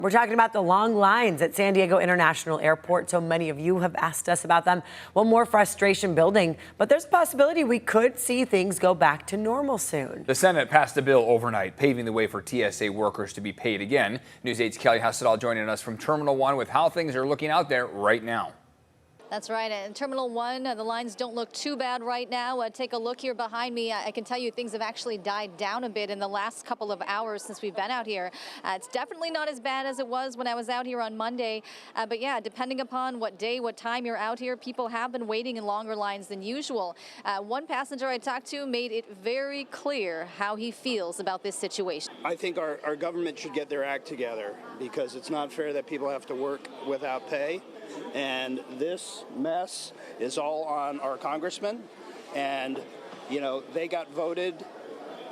We're talking about the long lines at San Diego International Airport. So many of you have asked us about them. Well, more frustration building, but there's a possibility we could see things go back to normal soon. The Senate passed a bill overnight, paving the way for TSA workers to be paid again. News 8's Kelly Hussedall joining us from Terminal 1 with how things are looking out there right now. That's right. In Terminal 1, the lines don't look too bad right now. Take a look here behind me. I can tell you things have actually died down a bit in the last couple of hours since we've been out here. It's definitely not as bad as it was when I was out here on Monday. But yeah, depending upon what day, what time you're out here, people have been waiting in longer lines than usual. One passenger I talked to made it very clear how he feels about this situation. I think our government should get their act together because it's not fair that people have to work without pay. And this mess is all on our congressmen. And, you know, they got voted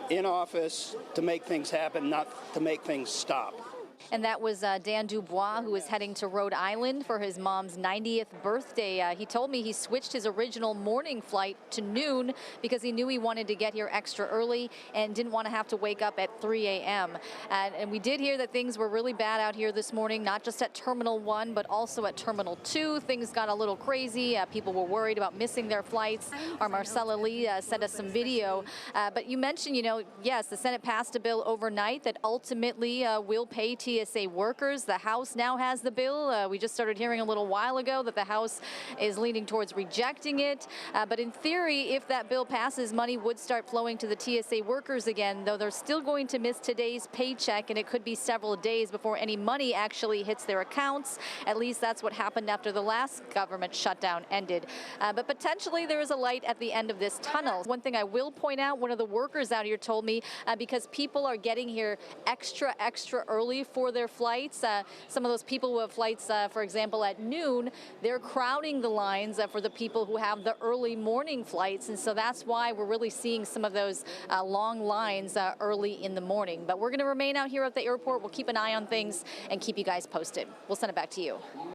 in office to make things happen, not to make things stop. And that was Dan Dubois, who is heading to Rhode Island for his mom's 90th birthday. He told me he switched his original morning flight to noon because he knew he wanted to get here extra early and didn't want to have to wake up at 3 a.m. And we did hear that things were really bad out here this morning, not just at Terminal 1, but also at Terminal 2. Things got a little crazy. People were worried about missing their flights. Our Marcella Lee sent us some video. But you mentioned, you know, yes, the Senate passed a bill overnight that ultimately will pay TSA workers. The House now has the bill. We just started hearing a little while ago that the House is leaning towards rejecting it. But in theory, if that bill passes, money would start flowing to the TSA workers again, though they're still going to miss today's paycheck, and it could be several days before any money actually hits their accounts. At least that's what happened after the last government shutdown ended. But potentially there is a light at the end of this tunnel. One thing I will point out, one of the workers out here told me, because people are getting here extra early for their flights. Some of those people who have flights, for example, at noon, they're crowding the lines for the people who have the early morning flights. And so that's why we're really seeing some of those long lines early in the morning. But we're going to remain out here at the airport. We'll keep an eye on things and keep you guys posted. We'll send it back to you.